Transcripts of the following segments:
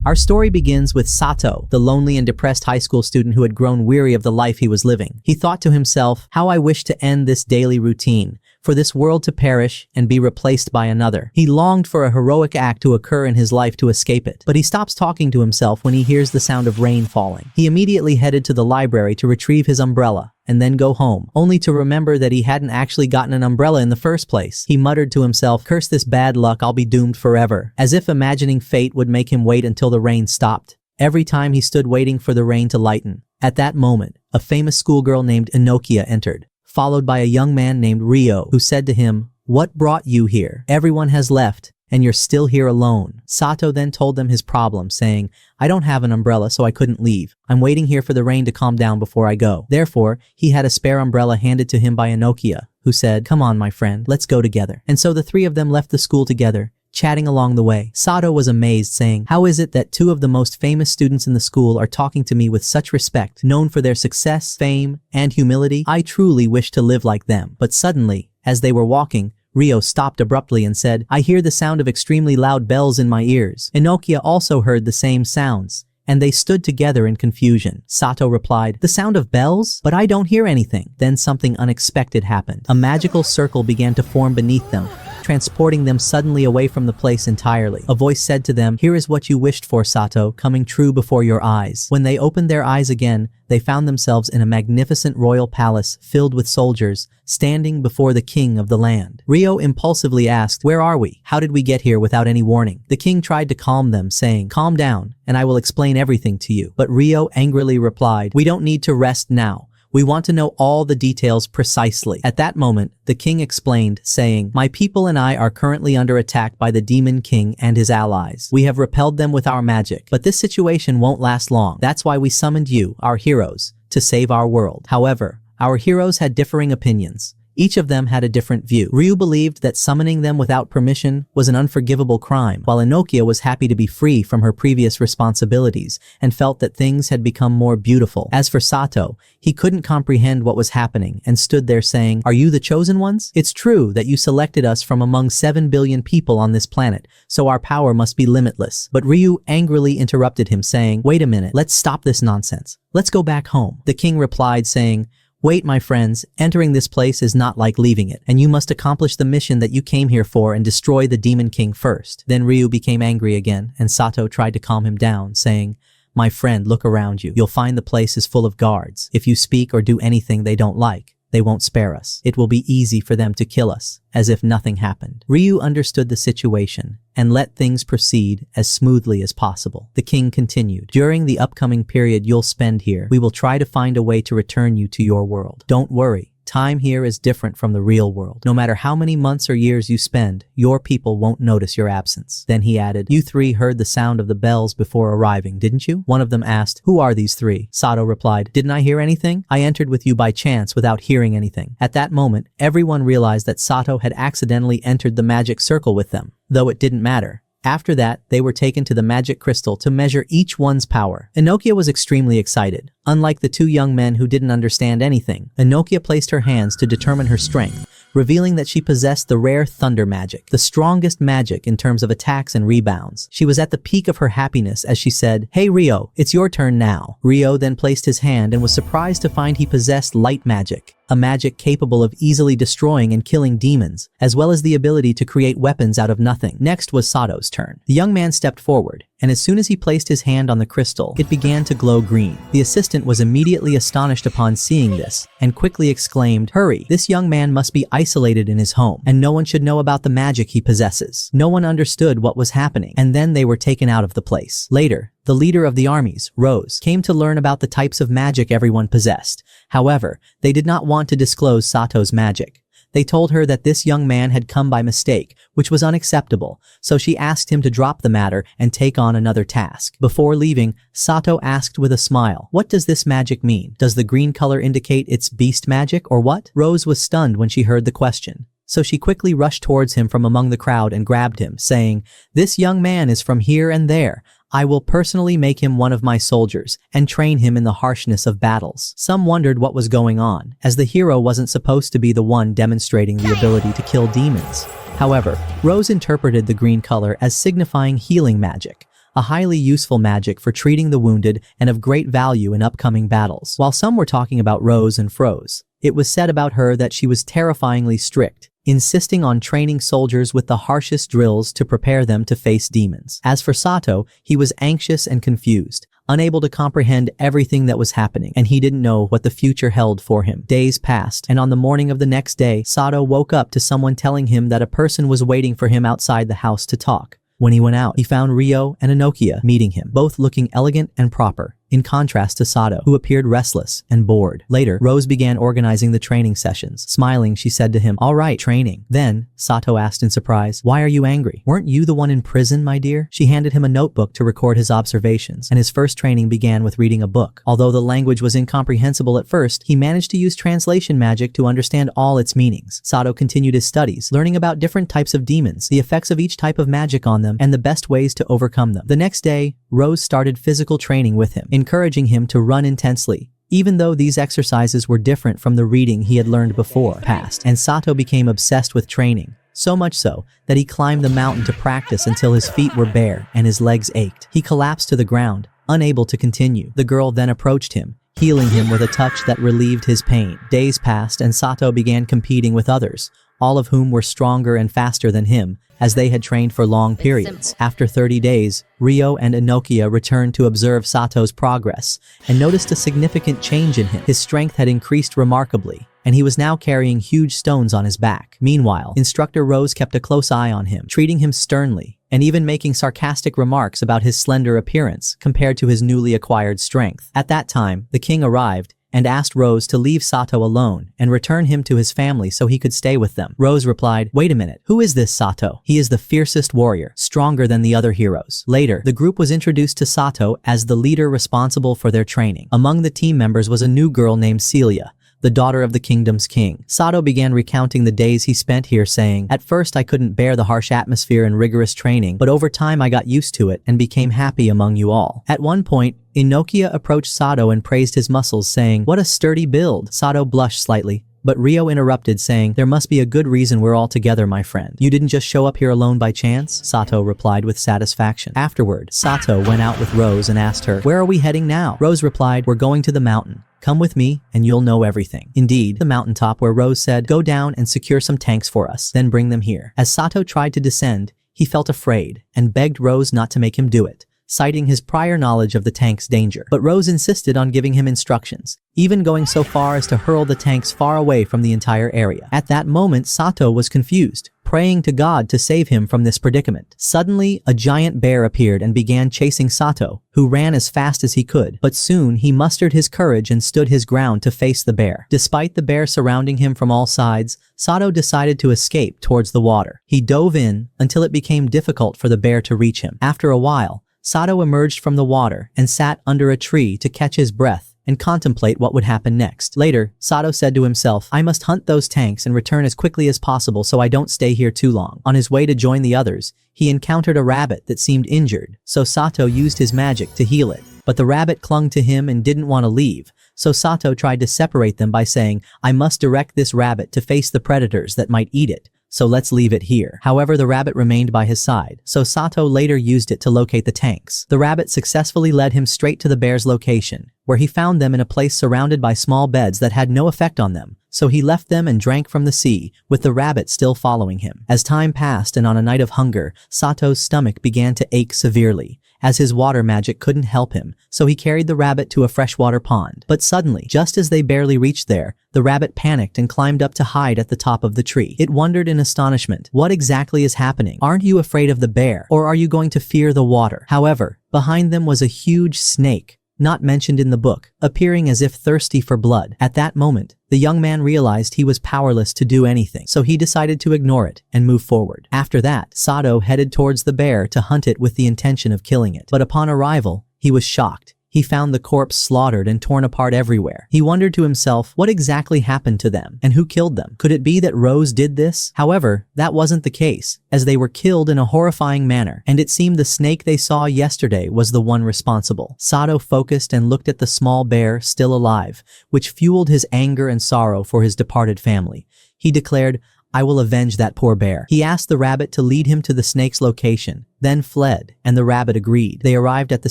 Our story begins with Sato, the lonely and depressed high school student who had grown weary of the life he was living. He thought to himself, how I wish to end this daily routine, for this world to perish and be replaced by another. He longed for a heroic act to occur in his life to escape it. But he stops talking to himself when he hears the sound of rain falling. He immediately headed to the library to retrieve his umbrella and then go home, only to remember that he hadn't actually gotten an umbrella in the first place. He muttered to himself, curse this bad luck, I'll be doomed forever, as if imagining fate would make him wait until the rain stopped. Every time he stood waiting for the rain to lighten. At that moment, a famous schoolgirl named Enokia entered, followed by a young man named Ryo, who said to him, what brought you here? Everyone has left, and you're still here alone. Sato then told them his problem, saying, I don't have an umbrella, so I couldn't leave. I'm waiting here for the rain to calm down before I go. Therefore, he had a spare umbrella handed to him by Enokia, who said, come on, my friend, let's go together. And so the three of them left the school together, chatting along the way. Sato was amazed, saying, how is it that two of the most famous students in the school are talking to me with such respect, known for their success, fame, and humility? I truly wish to live like them. But suddenly, as they were walking, Ryo stopped abruptly and said, I hear the sound of extremely loud bells in my ears. Enokia also heard the same sounds, and they stood together in confusion. Sato replied, the sound of bells? But I don't hear anything. Then something unexpected happened. A magical circle began to form beneath them, transporting them suddenly away from the place entirely. A voice said to them, here is what you wished for, Sato, coming true before your eyes. When they opened their eyes again, they found themselves in a magnificent royal palace filled with soldiers, standing before the king of the land. Ryo impulsively asked, where are we? How did we get here without any warning? The king tried to calm them, saying, calm down, and I will explain everything to you. But Ryo angrily replied, we don't need to rest now. We want to know all the details precisely. At that moment, the king explained, saying, my people and I are currently under attack by the Demon King and his allies. We have repelled them with our magic, but this situation won't last long. That's why we summoned you, our heroes, to save our world. However, our heroes had differing opinions. Each of them had a different view. Ryu believed that summoning them without permission was an unforgivable crime, while Enokia was happy to be free from her previous responsibilities and felt that things had become more beautiful. As for Sato, he couldn't comprehend what was happening and stood there saying, are you the chosen ones? It's true that you selected us from among 7 billion people on this planet, so our power must be limitless. But Ryu angrily interrupted him, saying, wait a minute, let's stop this nonsense. Let's go back home. The king replied, saying, wait, my friends, entering this place is not like leaving it, and you must accomplish the mission that you came here for and destroy the Demon King first. Then Ryu became angry again, and Sato tried to calm him down, saying, my friend, look around you. You'll find the place is full of guards. If you speak or do anything they don't like, they won't spare us. It will be easy for them to kill us, as if nothing happened. Ryu understood the situation and let things proceed as smoothly as possible. The king continued, during the upcoming period you'll spend here, we will try to find a way to return you to your world. Don't worry. Time here is different from the real world. No matter how many months or years you spend, your people won't notice your absence. Then he added, you three heard the sound of the bells before arriving, didn't you? One of them asked, who are these three? Sato replied, didn't I hear anything? I entered with you by chance without hearing anything. At that moment, everyone realized that Sato had accidentally entered the magic circle with them, though it didn't matter. After that, they were taken to the magic crystal to measure each one's power. Enokia was extremely excited. Unlike the two young men who didn't understand anything, Enokia placed her hands to determine her strength, revealing that she possessed the rare thunder magic, the strongest magic in terms of attacks and rebounds. She was at the peak of her happiness as she said, hey Ryo, it's your turn now. Ryo then placed his hand and was surprised to find he possessed light magic, a magic capable of easily destroying and killing demons, as well as the ability to create weapons out of nothing. Next was Sato's turn. The young man stepped forward, and as soon as he placed his hand on the crystal, it began to glow green. The assistant was immediately astonished upon seeing this, and quickly exclaimed, hurry, this young man must be isolated in his home, and no one should know about the magic he possesses. No one understood what was happening, and then they were taken out of the place. Later, the leader of the armies, Rose, came to learn about the types of magic everyone possessed. However, they did not want to disclose Sato's magic. They told her that this young man had come by mistake, which was unacceptable, so she asked him to drop the matter and take on another task. Before leaving, Sato asked with a smile, what does this magic mean? Does the green color indicate it's beast magic or what? Rose was stunned when she heard the question. So she quickly rushed towards him from among the crowd and grabbed him, saying, this young man is from here and there. I will personally make him one of my soldiers and train him in the harshness of battles. Some wondered what was going on, as the hero wasn't supposed to be the one demonstrating the ability to kill demons. However, Rose interpreted the green color as signifying healing magic, a highly useful magic for treating the wounded and of great value in upcoming battles. While some were talking about Rose and Froze, it was said about her that she was terrifyingly strict, insisting on training soldiers with the harshest drills to prepare them to face demons. As for Sato, he was anxious and confused, unable to comprehend everything that was happening, and he didn't know what the future held for him. Days passed, and on the morning of the next day, Sato woke up to someone telling him that a person was waiting for him outside the house to talk. When he went out, he found Ryo and Enokia meeting him, both looking elegant and proper, in contrast to Sato, who appeared restless and bored. Later, Rose began organizing the training sessions. Smiling, she said to him, "All right, training." Then, Sato asked in surprise, "Why are you angry? Weren't you the one in prison, my dear?" She handed him a notebook to record his observations, and his first training began with reading a book. Although the language was incomprehensible at first, he managed to use translation magic to understand all its meanings. Sato continued his studies, learning about different types of demons, the effects of each type of magic on them, and the best ways to overcome them. The next day, Rose started physical training with him, encouraging him to run intensely, even though these exercises were different from the reading he had learned before. And Sato became obsessed with training, so much so that he climbed the mountain to practice until his feet were bare and his legs ached. He collapsed to the ground, unable to continue. The girl then approached him, healing him with a touch that relieved his pain. Days passed and Sato began competing with others, all of whom were stronger and faster than him, as they had trained for long periods. After 30 days, Ryo and Enokia returned to observe Sato's progress and noticed a significant change in him. His strength had increased remarkably, and he was now carrying huge stones on his back. Meanwhile, Instructor Rose kept a close eye on him, treating him sternly, and even making sarcastic remarks about his slender appearance compared to his newly acquired strength. At that time, the king arrived and asked Rose to leave Sato alone and return him to his family so he could stay with them. Rose replied, "Wait a minute, who is this Sato? He is the fiercest warrior, stronger than the other heroes." Later, the group was introduced to Sato as the leader responsible for their training. Among the team members was a new girl named Celia, the daughter of the kingdom's king. Sato began recounting the days he spent here, saying, "At first I couldn't bear the harsh atmosphere and rigorous training, but over time I got used to it and became happy among you all." At one point, Enokia approached Sato and praised his muscles, saying, "What a sturdy build." Sato blushed slightly, but Ryo interrupted, saying, "There must be a good reason we're all together, my friend. You didn't just show up here alone by chance?" Sato replied with satisfaction. Afterward, Sato went out with Rose and asked her, "Where are we heading now?" Rose replied, "We're going to the mountain. Come with me, and you'll know everything." Indeed, the mountaintop where Rose said, "Go down and secure some tanks for us, then bring them here." As Sato tried to descend, he felt afraid and begged Rose not to make him do it, citing his prior knowledge of the tank's danger. But Rose insisted on giving him instructions, even going so far as to hurl the tanks far away from the entire area. At that moment, Sato was confused, praying to God to save him from this predicament. Suddenly, a giant bear appeared and began chasing Sato, who ran as fast as he could. But soon, he mustered his courage and stood his ground to face the bear. Despite the bear surrounding him from all sides, Sato decided to escape towards the water. He dove in until it became difficult for the bear to reach him. After a while, Sato emerged from the water and sat under a tree to catch his breath and contemplate what would happen next. Later, Sato said to himself, "I must hunt those tanks and return as quickly as possible so I don't stay here too long." On his way to join the others, he encountered a rabbit that seemed injured, so Sato used his magic to heal it. But the rabbit clung to him and didn't want to leave, so Sato tried to separate them by saying, "I must direct this rabbit to face the predators that might eat it, so let's leave it here." However, the rabbit remained by his side, so Sato later used it to locate the tanks. The rabbit successfully led him straight to the bear's location, where he found them in a place surrounded by small beds that had no effect on them, so he left them and drank from the sea, with the rabbit still following him. As time passed and on a night of hunger, Sato's stomach began to ache severely, as his water magic couldn't help him, so he carried the rabbit to a freshwater pond. But suddenly, just as they barely reached there, the rabbit panicked and climbed up to hide at the top of the tree. It wondered in astonishment, "What exactly is happening? Aren't you afraid of the bear? Or are you going to fear the water?" However, behind them was a huge snake, not mentioned in the book, appearing as if thirsty for blood. At that moment, the young man realized he was powerless to do anything, so he decided to ignore it and move forward. After that, Sato headed towards the bear to hunt it with the intention of killing it. But upon arrival, he was shocked. He found the corpse slaughtered and torn apart everywhere. He wondered to himself what exactly happened to them and who killed them. Could it be that Rose did this? However, that wasn't the case, as they were killed in a horrifying manner, and it seemed the snake they saw yesterday was the one responsible. Sato focused and looked at the small bear still alive, which fueled his anger and sorrow for his departed family. He declared, I will avenge that poor bear. He asked the rabbit to lead him to the snake's location, then fled, and the rabbit agreed. They arrived at the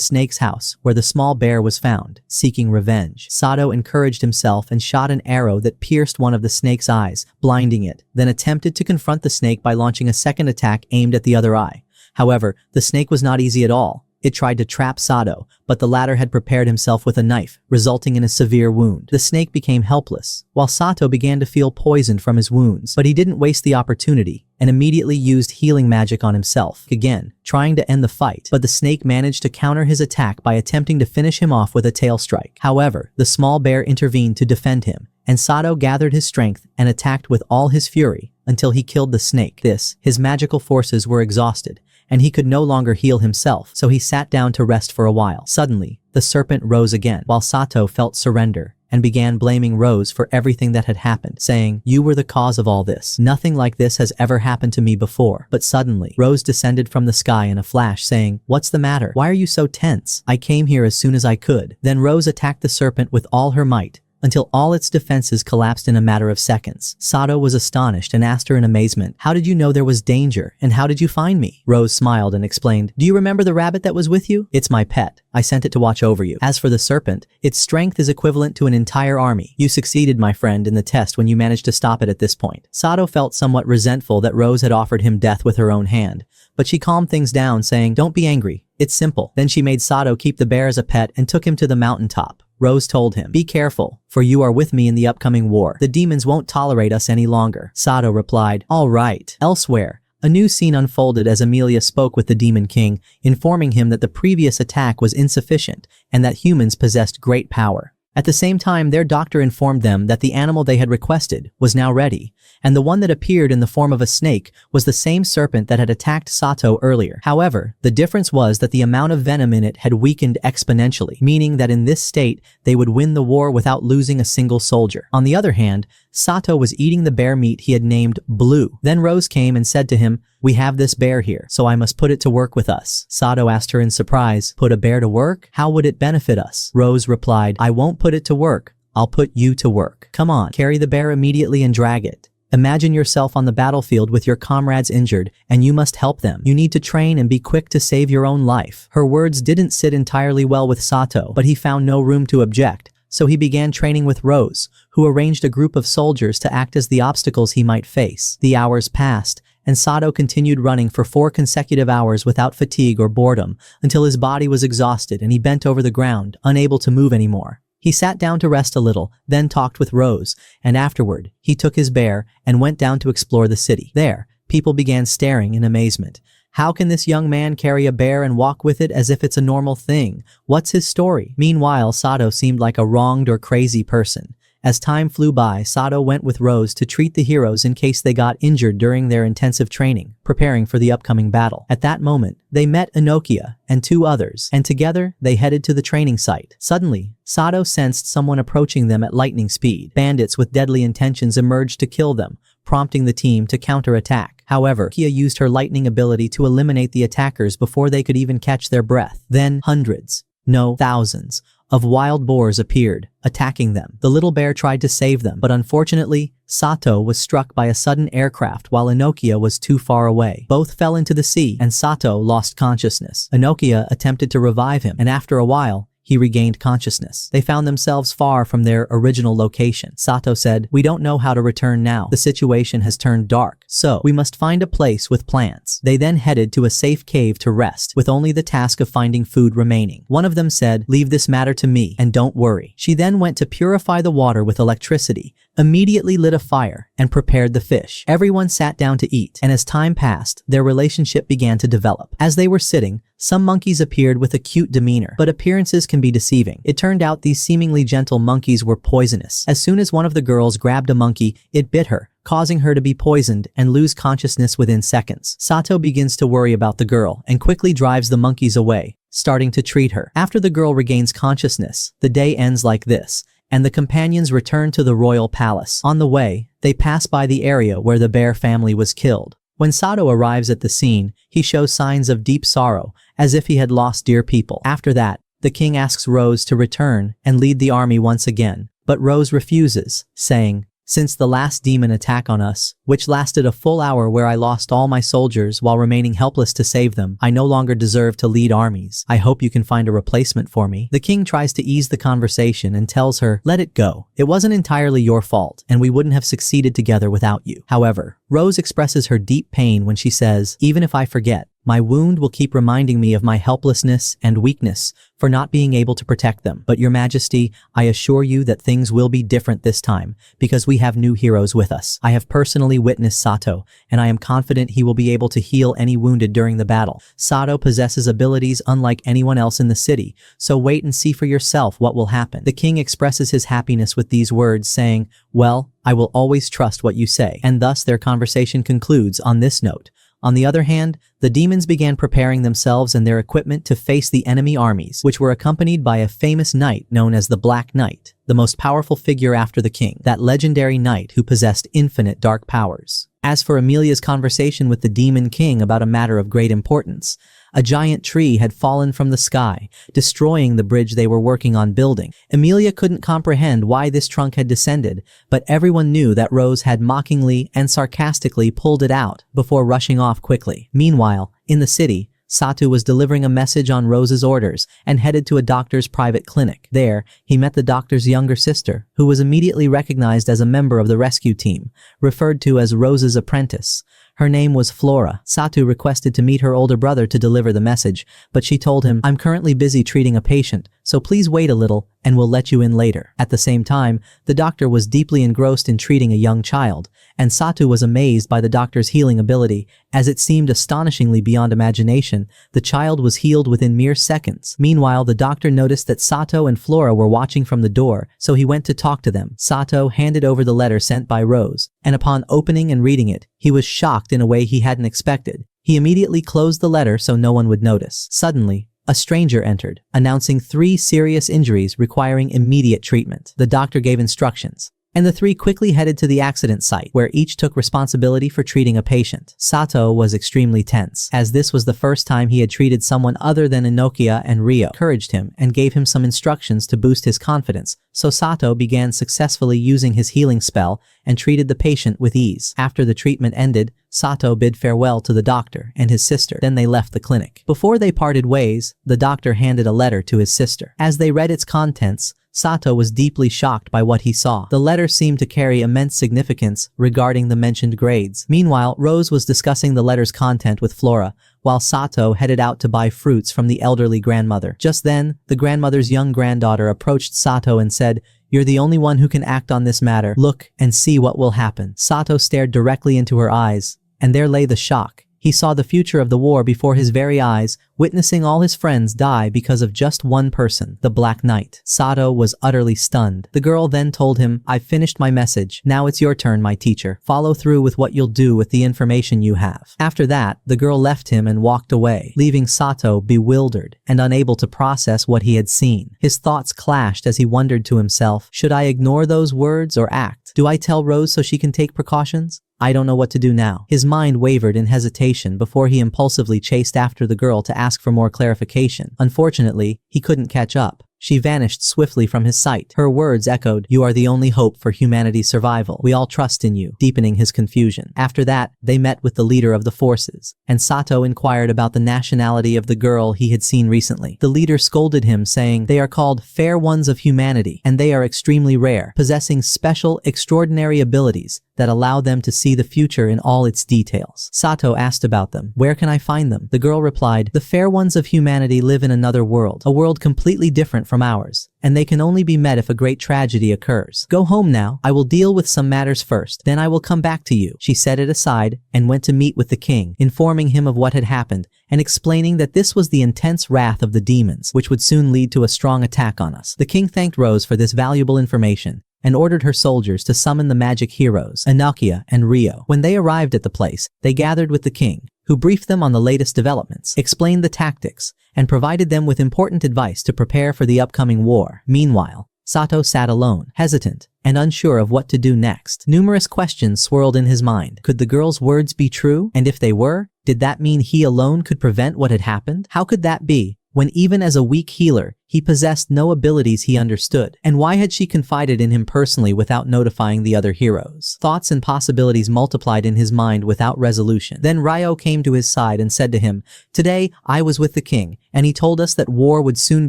snake's house, where the small bear was found, seeking revenge. Sato encouraged himself and shot an arrow that pierced one of the snake's eyes, blinding it, then attempted to confront the snake by launching a second attack aimed at the other eye. However, the snake was not easy at all. It tried to trap Sato, but the latter had prepared himself with a knife, resulting in a severe wound. The snake became helpless, while Sato began to feel poisoned from his wounds. But he didn't waste the opportunity, and immediately used healing magic on himself, again, trying to end the fight. But the snake managed to counter his attack by attempting to finish him off with a tail strike. However, the small bear intervened to defend him, and Sato gathered his strength and attacked with all his fury until he killed the snake. His magical forces were exhausted, and he could no longer heal himself, so he sat down to rest for a while. Suddenly, the serpent rose again, while Sato felt surrender, and began blaming Rose for everything that had happened, saying, "You were the cause of all this. Nothing like this has ever happened to me before." But suddenly, Rose descended from the sky in a flash, saying, "What's the matter? Why are you so tense? I came here as soon as I could." Then Rose attacked the serpent with all her might, until all its defenses collapsed in a matter of seconds. Sato was astonished and asked her in amazement, "How did you know there was danger, and how did you find me?" Rose smiled and explained, "Do you remember the rabbit that was with you? It's my pet. I sent it to watch over you. As for the serpent, its strength is equivalent to an entire army. You succeeded, my friend, in the test when you managed to stop it at this point." Sato felt somewhat resentful that Rose had offered him death with her own hand, but she calmed things down, saying, "Don't be angry. It's simple." Then she made Sato keep the bear as a pet and took him to the mountaintop. Rose told him, "Be careful, for you are with me in the upcoming war. The demons won't tolerate us any longer." Sato replied, "All right." Elsewhere, a new scene unfolded as Amelia spoke with the Demon King, informing him that the previous attack was insufficient and that humans possessed great power. At the same time, their doctor informed them that the animal they had requested was now ready, and the one that appeared in the form of a snake was the same serpent that had attacked Sato earlier. However, the difference was that the amount of venom in it had weakened exponentially, meaning that in this state, they would win the war without losing a single soldier. On the other hand, Sato was eating the bear meat he had named Blue. Then Rose came and said to him, "We have this bear here, so I must put it to work with us." Sato asked her in surprise, "Put a bear to work? How would it benefit us?" Rose replied, "I won't put it to work. I'll put you to work. Come on, carry the bear immediately and drag it. Imagine yourself on the battlefield with your comrades injured, and you must help them. You need to train and be quick to save your own life." Her words didn't sit entirely well with Sato, but he found no room to object, so he began training with Rose, who arranged a group of soldiers to act as the obstacles he might face. The hours passed, and Sato continued running for 4 consecutive hours without fatigue or boredom, until his body was exhausted and he bent over the ground, unable to move anymore. He sat down to rest a little, then talked with Rose, and afterward, he took his bear and went down to explore the city. There, people began staring in amazement. How can this young man carry a bear and walk with it as if it's a normal thing? What's his story? Meanwhile, Sato seemed like a wronged or crazy person. As time flew by, Sato went with Rose to treat the heroes in case they got injured during their intensive training, preparing for the upcoming battle. At that moment, they met Enokia and 2 others, and together they headed to the training site. Suddenly, Sato sensed someone approaching them at lightning speed. Bandits with deadly intentions emerged to kill them, prompting the team to counterattack. However, Kia used her lightning ability to eliminate the attackers before they could even catch their breath. Then, hundreds, no, thousands, of wild boars appeared, attacking them. The little bear tried to save them, but unfortunately, Sato was struck by a sudden aircraft while Enokia was too far away. Both fell into the sea, and Sato lost consciousness. Enokia attempted to revive him, and after a while, he regained consciousness. They found themselves far from their original location. Sato said, "We don't know how to return now. The situation has turned dark, so we must find a place with plants." They then headed to a safe cave to rest, with only the task of finding food remaining. One of them said, "Leave this matter to me, and don't worry." She then went to purify the water with electricity, immediately lit a fire, and prepared the fish. Everyone sat down to eat, and as time passed, their relationship began to develop. As they were sitting, some monkeys appeared with a cute demeanor, but appearances can be deceiving. It turned out these seemingly gentle monkeys were poisonous. As soon as one of the girls grabbed a monkey, it bit her, causing her to be poisoned and lose consciousness within seconds. Sato begins to worry about the girl and quickly drives the monkeys away, starting to treat her. After the girl regains consciousness, the day ends like this, and the companions return to the royal palace. On the way, they pass by the area where the bear family was killed. When Sato arrives at the scene, he shows signs of deep sorrow, as if he had lost dear people. After that, the king asks Rose to return and lead the army once again, but Rose refuses, saying, Since the last demon attack on us, which lasted a full hour where I lost all my soldiers while remaining helpless to save them, I no longer deserve to lead armies. I hope you can find a replacement for me. The king tries to ease the conversation and tells her, let it go. It wasn't entirely your fault, and we wouldn't have succeeded together without you. However, Rose expresses her deep pain when she says, even if I forget, my wound will keep reminding me of my helplessness and weakness for not being able to protect them. But your majesty, I assure you that things will be different this time, because we have new heroes with us. I have personally witnessed Sato, and I am confident he will be able to heal any wounded during the battle. Sato possesses abilities unlike anyone else in the city, so wait and see for yourself what will happen. The king expresses his happiness with these words, saying, well, I will always trust what you say. And thus their conversation concludes on this note. On the other hand, the demons began preparing themselves and their equipment to face the enemy armies, which were accompanied by a famous knight known as the Black Knight, the most powerful figure after the king, that legendary knight who possessed infinite dark powers. As for Amelia's conversation with the demon king about a matter of great importance, a giant tree had fallen from the sky, destroying the bridge they were working on building. Amelia couldn't comprehend why this trunk had descended, but everyone knew that Rose had mockingly and sarcastically pulled it out before rushing off quickly. Meanwhile, in the city, Satu was delivering a message on Rose's orders and headed to a doctor's private clinic. There, he met the doctor's younger sister, who was immediately recognized as a member of the rescue team, referred to as Rose's apprentice. Her name was Flora. Satu requested to meet her older brother to deliver the message, but she told him, I'm currently busy treating a patient, so please wait a little and we'll let you in later. At the same time, the doctor was deeply engrossed in treating a young child, and Satu was amazed by the doctor's healing ability, as it seemed astonishingly beyond imagination. The child was healed within mere seconds. Meanwhile, the doctor noticed that Sato and Flora were watching from the door, so he went to talk to them. Sato handed over the letter sent by Rose, and upon opening and reading it, he was shocked in a way he hadn't expected. He immediately closed the letter so no one would notice. Suddenly, a stranger entered, announcing 3 serious injuries requiring immediate treatment. The doctor gave instructions, and the 3 quickly headed to the accident site, where each took responsibility for treating a patient. Sato was extremely tense, as this was the first time he had treated someone other than Inokia, and Rio encouraged him and gave him some instructions to boost his confidence, so Sato began successfully using his healing spell and treated the patient with ease. After the treatment ended, Sato bid farewell to the doctor and his sister. Then they left the clinic. Before they parted ways, the doctor handed a letter to his sister. As they read its contents, Sato was deeply shocked by what he saw. The letter seemed to carry immense significance regarding the mentioned grades. Meanwhile, Rose was discussing the letter's content with Flora, while Sato headed out to buy fruits from the elderly grandmother. Just then, the grandmother's young granddaughter approached Sato and said, "You're the only one who can act on this matter. Look and see what will happen." Sato stared directly into her eyes, and there lay the shock. He saw the future of the war before his very eyes, witnessing all his friends die because of just one person, the Black Knight. Sato was utterly stunned. The girl then told him, "I've finished my message. Now it's your turn, my teacher. Follow through with what you'll do with the information you have." After that, the girl left him and walked away, leaving Sato bewildered and unable to process what he had seen. His thoughts clashed as he wondered to himself, should I ignore those words or act? Do I tell Rose so she can take precautions? I don't know what to do now. His mind wavered in hesitation before he impulsively chased after the girl to ask for more clarification. Unfortunately, he couldn't catch up. She vanished swiftly from his sight. Her words echoed, "You are the only hope for humanity's survival. We all trust in you," deepening his confusion. After that, they met with the leader of the forces, and Sato inquired about the nationality of the girl he had seen recently. The leader scolded him, saying, "They are called Fair Ones of Humanity, and they are extremely rare, possessing special, extraordinary abilities that allow them to see the future in all its details." Sato asked about them. "Where can I find them?" The girl replied, "The Fair Ones of Humanity live in another world, a world completely different from ours, and they can only be met if a great tragedy occurs. Go home now. I will deal with some matters first, then I will come back to you." She set it aside and went to meet with the king, informing him of what had happened and explaining that this was the intense wrath of the demons, which would soon lead to a strong attack on us. The king thanked Rose for this valuable information and ordered her soldiers to summon the magic heroes, Inokia and Rio. When they arrived at the place, they gathered with the king, who briefed them on the latest developments, explained the tactics, and provided them with important advice to prepare for the upcoming war. Meanwhile, Sato sat alone, hesitant, and unsure of what to do next. Numerous questions swirled in his mind. Could the girl's words be true? And if they were, did that mean he alone could prevent what had happened? How could that be, when even as a weak healer, he possessed no abilities he understood. And why had she confided in him personally without notifying the other heroes? Thoughts and possibilities multiplied in his mind without resolution. Then Ryo came to his side and said to him, "Today, I was with the king, and he told us that war would soon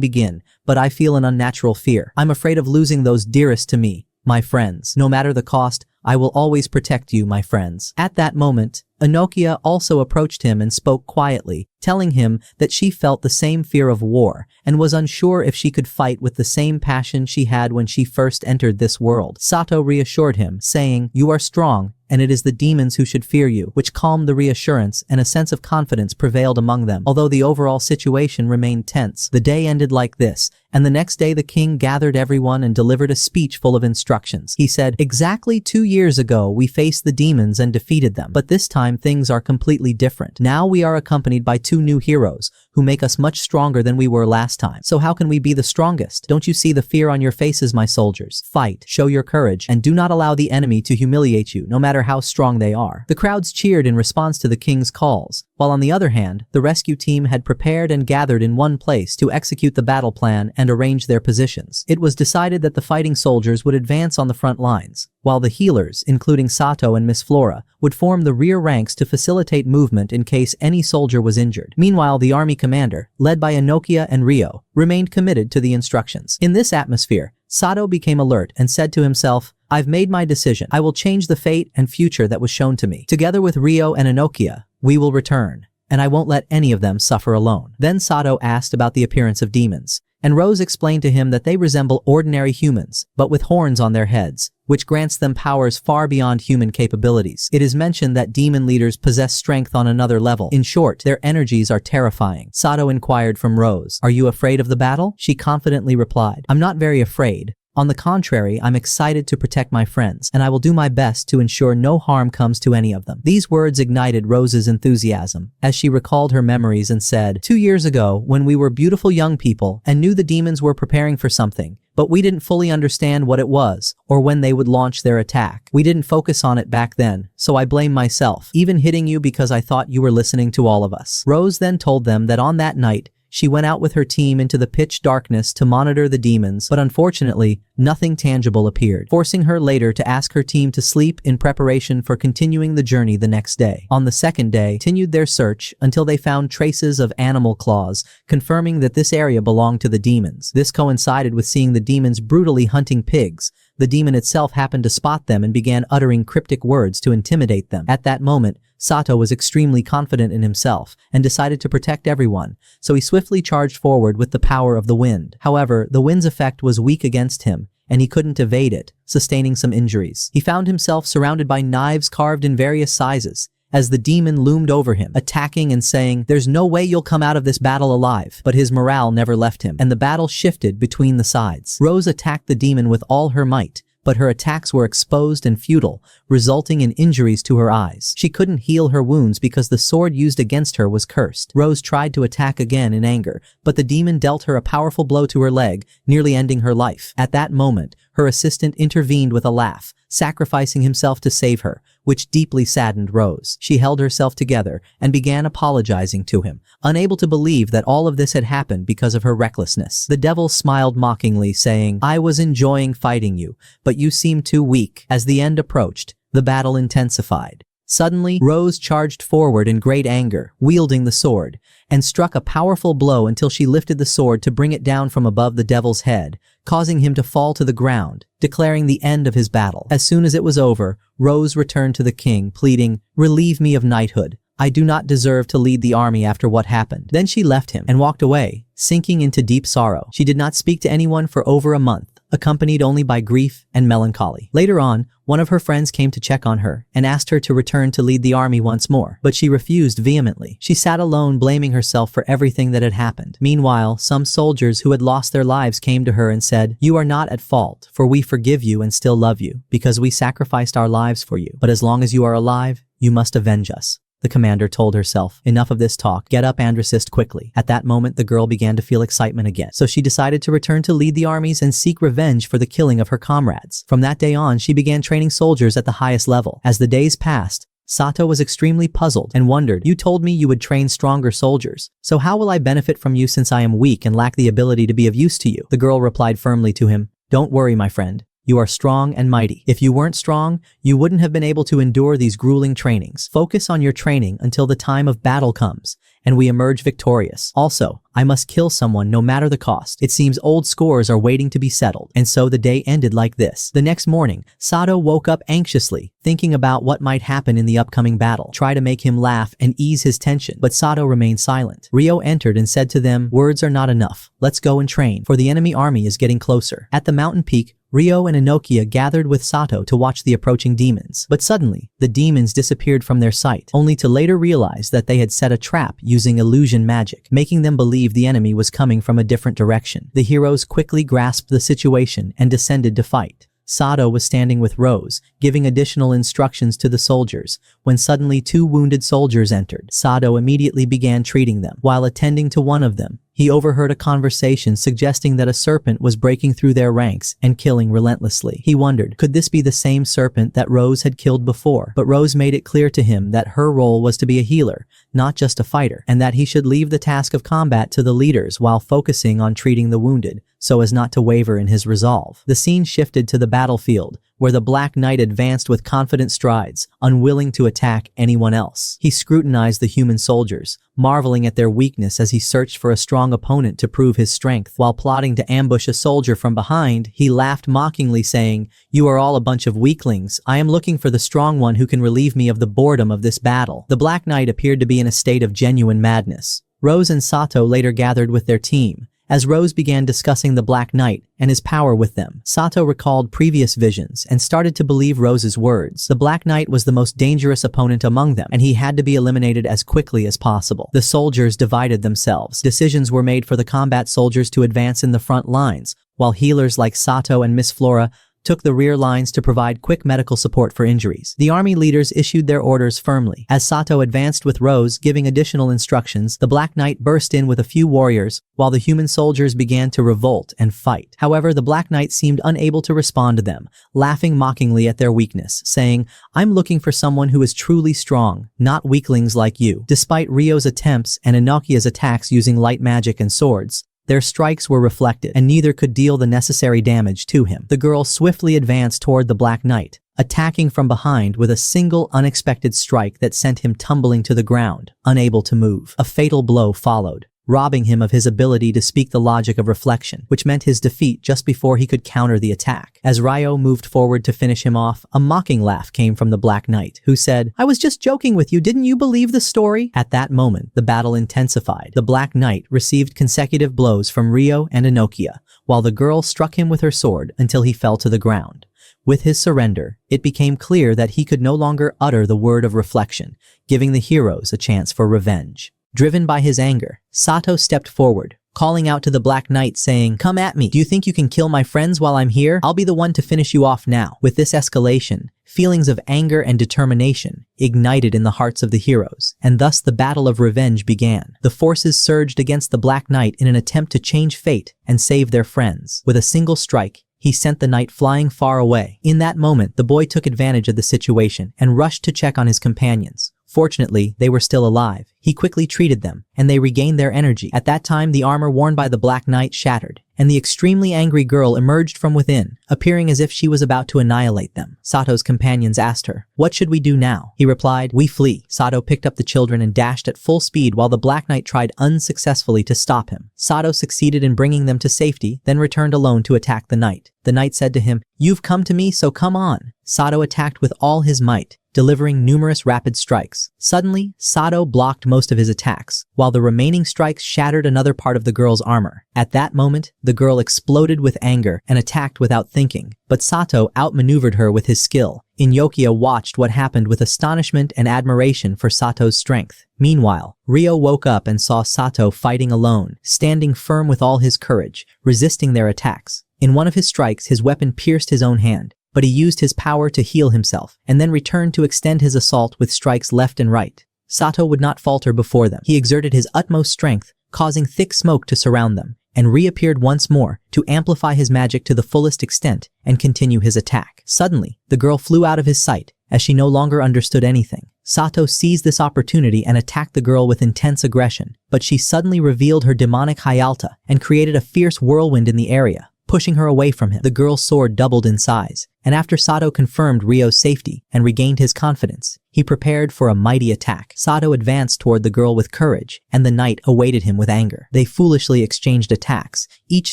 begin, but I feel an unnatural fear. I'm afraid of losing those dearest to me, my friends. No matter the cost, I will always protect you, my friends." At that moment, Enokia also approached him and spoke quietly, telling him that she felt the same fear of war and was unsure if she could fight with the same passion she had when she first entered this world. Sato reassured him, saying, "You are strong, and it is the demons who should fear you," which calmed the reassurance, and a sense of confidence prevailed among them. Although the overall situation remained tense, the day ended like this, and the next day the king gathered everyone and delivered a speech full of instructions. He said, "Exactly 2 years ago we faced the demons and defeated them, but this time things are completely different. Now we are accompanied by 2 new heroes, who make us much stronger than we were last time. So how can we be the strongest? Don't you see the fear on your faces, my soldiers? Fight, show your courage, and do not allow the enemy to humiliate you, no matter how strong they are." The crowds cheered in response to the king's calls, while on the other hand, the rescue team had prepared and gathered in one place to execute the battle plan and arrange their positions. It was decided that the fighting soldiers would advance on the front lines, while the healers, including Sato and Miss Flora, would form the rear ranks to facilitate movement in case any soldier was injured. Meanwhile, the army commander, led by Enokia and Ryo, remained committed to the instructions. In this atmosphere, Sato became alert and said to himself, "I've made my decision. I will change the fate and future that was shown to me. Together with Ryo and Enokia, we will return, and I won't let any of them suffer alone." Then Sato asked about the appearance of demons, and Rose explained to him that they resemble ordinary humans, but with horns on their heads, which grants them powers far beyond human capabilities. It is mentioned that demon leaders possess strength on another level. In short, their energies are terrifying. Sato inquired from Rose, "Are you afraid of the battle?" She confidently replied, "I'm not very afraid. On the contrary, I'm excited to protect my friends, and I will do my best to ensure no harm comes to any of them." These words ignited Rose's enthusiasm, as she recalled her memories and said, "2 years ago, when we were beautiful young people and knew the demons were preparing for something, but we didn't fully understand what it was, or when they would launch their attack. We didn't focus on it back then, so I blame myself, even hitting you because I thought you were listening to all of us." Rose then told them that on that night, she went out with her team into the pitch darkness to monitor the demons, but unfortunately, nothing tangible appeared, forcing her later to ask her team to sleep in preparation for continuing the journey the next day. On the second day, continued their search until they found traces of animal claws, confirming that this area belonged to the demons. This coincided with seeing the demons brutally hunting pigs. The demon itself happened to spot them and began uttering cryptic words to intimidate them. At that moment, Sato was extremely confident in himself and decided to protect everyone, so he swiftly charged forward with the power of the wind. However, the wind's effect was weak against him, and he couldn't evade it, sustaining some injuries. He found himself surrounded by knives carved in various sizes, as the demon loomed over him, attacking and saying, "There's no way you'll come out of this battle alive." But his morale never left him, and the battle shifted between the sides. Rose attacked the demon with all her might, but her attacks were exposed and futile, resulting in injuries to her eyes. She couldn't heal her wounds because the sword used against her was cursed. Rose tried to attack again in anger, but the demon dealt her a powerful blow to her leg, nearly ending her life. At that moment, her assistant intervened with a laugh, sacrificing himself to save her, which deeply saddened Rose. She held herself together and began apologizing to him, unable to believe that all of this had happened because of her recklessness. The devil smiled mockingly, saying, "I was enjoying fighting you, but you seemed too weak." As the end approached, the battle intensified. Suddenly, Rose charged forward in great anger, wielding the sword, and struck a powerful blow until she lifted the sword to bring it down from above the devil's head, causing him to fall to the ground, declaring the end of his battle. As soon as it was over, Rose returned to the king, pleading, "Relieve me of knighthood. I do not deserve to lead the army after what happened." Then she left him and walked away, sinking into deep sorrow. She did not speak to anyone for over a month, accompanied only by grief and melancholy. Later on, one of her friends came to check on her and asked her to return to lead the army once more, but she refused vehemently. She sat alone, blaming herself for everything that had happened. Meanwhile, some soldiers who had lost their lives came to her and said, "You are not at fault, for we forgive you and still love you, because we sacrificed our lives for you. But as long as you are alive, you must avenge us." The commander told herself, "Enough of this talk. Get up and resist quickly." At that moment, the girl began to feel excitement again. So she decided to return to lead the armies and seek revenge for the killing of her comrades. From that day on, she began training soldiers at the highest level. As the days passed, Sato was extremely puzzled and wondered, "You told me you would train stronger soldiers. So how will I benefit from you since I am weak and lack the ability to be of use to you?" The girl replied firmly to him, "Don't worry, my friend. You are strong and mighty. If you weren't strong, you wouldn't have been able to endure these grueling trainings. Focus on your training until the time of battle comes, and we emerge victorious. Also, I must kill someone no matter the cost. It seems old scores are waiting to be settled." And so the day ended like this. The next morning, Sato woke up anxiously, thinking about what might happen in the upcoming battle. Try to make him laugh and ease his tension, but Sato remained silent. Ryo entered and said to them, "Words are not enough. Let's go and train, for the enemy army is getting closer." At the mountain peak, Ryo and Inokia gathered with Sato to watch the approaching demons. But suddenly, the demons disappeared from their sight, only to later realize that they had set a trap using illusion magic, making them believe the enemy was coming from a different direction. The heroes quickly grasped the situation and descended to fight. Sato was standing with Rose, giving additional instructions to the soldiers, when suddenly 2 wounded soldiers entered. Sato immediately began treating them. While attending to one of them, he overheard a conversation suggesting that a serpent was breaking through their ranks and killing relentlessly. He wondered, could this be the same serpent that Rose had killed before? But Rose made it clear to him that her role was to be a healer, not just a fighter, and that he should leave the task of combat to the leaders while focusing on treating the wounded, so as not to waver in his resolve. The scene shifted to the battlefield, where the Black Knight advanced with confident strides, unwilling to attack anyone else. He scrutinized the human soldiers, marveling at their weakness as he searched for a strong opponent to prove his strength. While plotting to ambush a soldier from behind, he laughed mockingly, saying, "You are all a bunch of weaklings. I am looking for the strong one who can relieve me of the boredom of this battle." The Black Knight appeared to be in a state of genuine madness. Rose and Sato later gathered with their team. As Rose began discussing the Black Knight and his power with them, Sato recalled previous visions and started to believe Rose's words. The Black Knight was the most dangerous opponent among them, and he had to be eliminated as quickly as possible. The soldiers divided themselves. Decisions were made for the combat soldiers to advance in the front lines, while healers like Sato and Miss Flora took the rear lines to provide quick medical support for injuries. The army leaders issued their orders firmly. As Sato advanced with Rose, giving additional instructions, the Black Knight burst in with a few warriors, while the human soldiers began to revolt and fight. However, the Black Knight seemed unable to respond to them, laughing mockingly at their weakness, saying, "I'm looking for someone who is truly strong, not weaklings like you." Despite Ryo's attempts and Inokia's attacks using light magic and swords, their strikes were reflected, and neither could deal the necessary damage to him. The girl swiftly advanced toward the Black Knight, attacking from behind with a single unexpected strike that sent him tumbling to the ground, unable to move. A fatal blow followed, robbing him of his ability to speak the logic of reflection, which meant his defeat just before he could counter the attack. As Ryo moved forward to finish him off, a mocking laugh came from the Black Knight, who said, "I was just joking with you, didn't you believe the story?" At that moment, the battle intensified. The Black Knight received consecutive blows from Ryo and Inokia, while the girl struck him with her sword until he fell to the ground. With his surrender, it became clear that he could no longer utter the word of reflection, giving the heroes a chance for revenge. Driven by his anger, Sato stepped forward, calling out to the Black Knight saying, "Come at me. Do you think you can kill my friends while I'm here? I'll be the one to finish you off now." With this escalation, feelings of anger and determination ignited in the hearts of the heroes, and thus the battle of revenge began. The forces surged against the Black Knight in an attempt to change fate and save their friends. With a single strike, he sent the knight flying far away. In that moment, the boy took advantage of the situation and rushed to check on his companions. Fortunately, they were still alive. He quickly treated them, and they regained their energy. At that time, the armor worn by the Black Knight shattered, and the extremely angry girl emerged from within, appearing as if she was about to annihilate them. Sato's companions asked her, "What should we do now?" He replied, "We flee." Sato picked up the children and dashed at full speed while the Black Knight tried unsuccessfully to stop him. Sato succeeded in bringing them to safety, then returned alone to attack the knight. The knight said to him, "You've come to me, so come on." Sato attacked with all his might, delivering numerous rapid strikes. Suddenly, Sato blocked most of his attacks, while the remaining strikes shattered another part of the girl's armor. At that moment, the girl exploded with anger and attacked without thinking, but Sato outmaneuvered her with his skill. Inokia watched what happened with astonishment and admiration for Sato's strength. Meanwhile, Ryo woke up and saw Sato fighting alone, standing firm with all his courage, resisting their attacks. In one of his strikes, his weapon pierced his own hand, but he used his power to heal himself, and then returned to extend his assault with strikes left and right. Sato would not falter before them. He exerted his utmost strength, causing thick smoke to surround them, and reappeared once more to amplify his magic to the fullest extent and continue his attack. Suddenly, the girl flew out of his sight, as she no longer understood anything. Sato seized this opportunity and attacked the girl with intense aggression, but she suddenly revealed her demonic Hyalta and created a fierce whirlwind in the area, pushing her away from him. The girl's sword doubled in size, and after Sato confirmed Ryo's safety and regained his confidence, he prepared for a mighty attack. Sato advanced toward the girl with courage, and the knight awaited him with anger. They foolishly exchanged attacks, each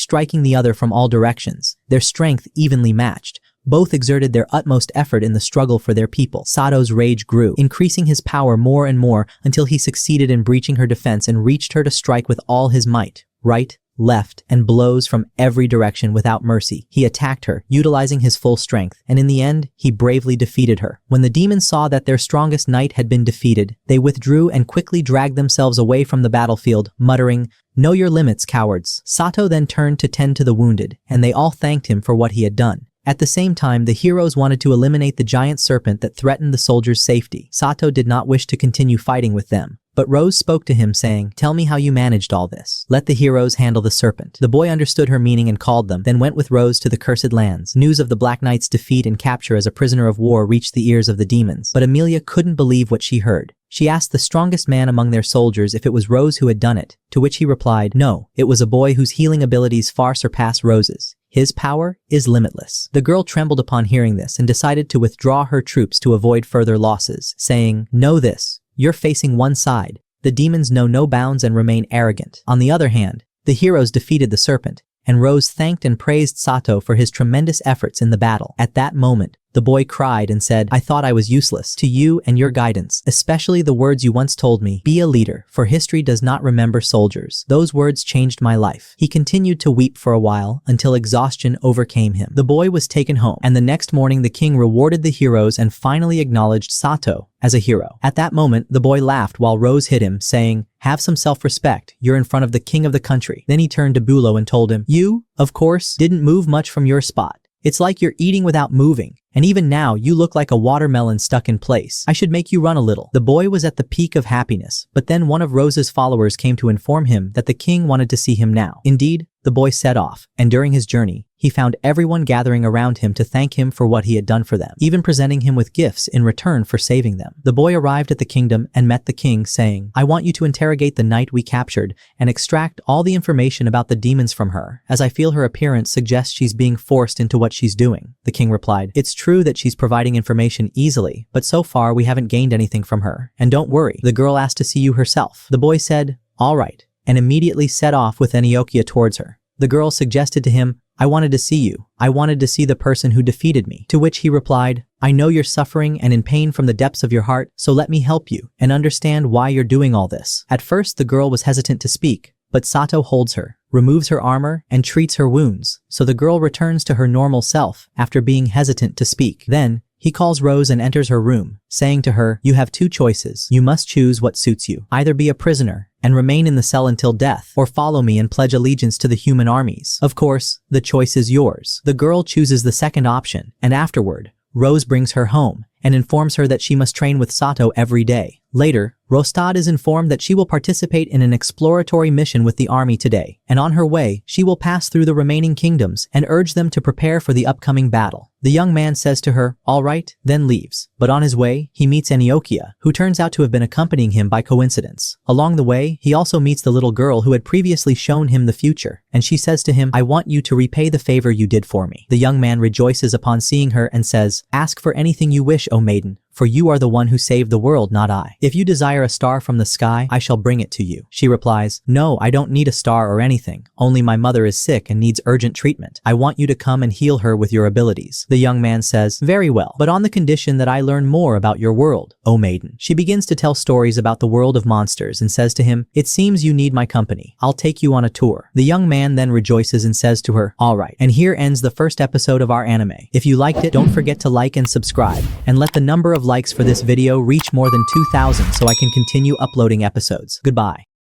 striking the other from all directions, their strength evenly matched. Both exerted their utmost effort in the struggle for their people. Sato's rage grew, increasing his power more and more until he succeeded in breaching her defense and reached her to strike with all his might. Right, left, and blows from every direction without mercy. He attacked her, utilizing his full strength, and in the end, he bravely defeated her. When the demons saw that their strongest knight had been defeated, they withdrew and quickly dragged themselves away from the battlefield, muttering, "Know your limits, cowards." Sato then turned to tend to the wounded, and they all thanked him for what he had done. At the same time, the heroes wanted to eliminate the giant serpent that threatened the soldiers' safety. Sato did not wish to continue fighting with them, but Rose spoke to him saying, "Tell me how you managed all this. Let the heroes handle the serpent." The boy understood her meaning and called them, then went with Rose to the Cursed Lands. News of the Black Knight's defeat and capture as a prisoner of war reached the ears of the demons, but Amelia couldn't believe what she heard. She asked the strongest man among their soldiers if it was Rose who had done it, to which he replied, "No, it was a boy whose healing abilities far surpass Rose's. His power is limitless." The girl trembled upon hearing this and decided to withdraw her troops to avoid further losses, saying, "Know this, you're facing one side. The demons know no bounds and remain arrogant." On the other hand, the heroes defeated the serpent, and Rose thanked and praised Sato for his tremendous efforts in the battle. At that moment, the boy cried and said, "I thought I was useless to you and your guidance, especially the words you once told me, 'Be a leader, for history does not remember soldiers.' Those words changed my life." He continued to weep for a while until exhaustion overcame him. The boy was taken home, and the next morning the king rewarded the heroes and finally acknowledged Sato as a hero. At that moment, the boy laughed while Rose hit him, saying, "Have some self-respect, you're in front of the king of the country." Then he turned to Bulo and told him, "You, of course, didn't move much from your spot. It's like you're eating without moving, and even now you look like a watermelon stuck in place. I should make you run a little." The boy was at the peak of happiness, but then one of Rose's followers came to inform him that the king wanted to see him now. Indeed, the boy set off, and during his journey, he found everyone gathering around him to thank him for what he had done for them, even presenting him with gifts in return for saving them. The boy arrived at the kingdom and met the king, saying, "I want you to interrogate the knight we captured and extract all the information about the demons from her, as I feel her appearance suggests she's being forced into what she's doing." The king replied, "It's true that she's providing information easily, but so far we haven't gained anything from her. And don't worry, the girl asked to see you herself." The boy said, "All right," and immediately set off with Eniokia towards her. The girl suggested to him, "I wanted to see you. I wanted to see the person who defeated me." To which he replied, "I know you're suffering and in pain from the depths of your heart, so let me help you and understand why you're doing all this." At first, the girl was hesitant to speak, but Sato holds her, removes her armor, and treats her wounds, so the girl returns to her normal self after being hesitant to speak. Then, he calls Rose and enters her room, saying to her, "You have two choices. You must choose what suits you. Either be a prisoner and remain in the cell until death, or follow me and pledge allegiance to the human armies. Of course, the choice is yours." The girl chooses the second option, and afterward, Rose brings her home and informs her that she must train with Sato every day. Later, Rostad is informed that she will participate in an exploratory mission with the army today, and on her way, she will pass through the remaining kingdoms and urge them to prepare for the upcoming battle. The young man says to her, "All right," then leaves. But on his way, he meets Eniokia, who turns out to have been accompanying him by coincidence. Along the way, he also meets the little girl who had previously shown him the future, and she says to him, "I want you to repay the favor you did for me." The young man rejoices upon seeing her and says, "Ask for anything you wish, O maiden, for you are the one who saved the world, not I. If you desire a star from the sky, I shall bring it to you." She replies, "No, I don't need a star or anything. Only my mother is sick and needs urgent treatment. I want you to come and heal her with your abilities." The young man says, "Very well, but on the condition that I learn more about your world, O maiden." She begins to tell stories about the world of monsters and says to him, "It seems you need my company. I'll take you on a tour." The young man then rejoices and says to her, "All right." And here ends the first episode of our anime. If you liked it, don't forget to like and subscribe, and let the number of likes for this video reach more than 2,000 so I can continue uploading episodes. Goodbye.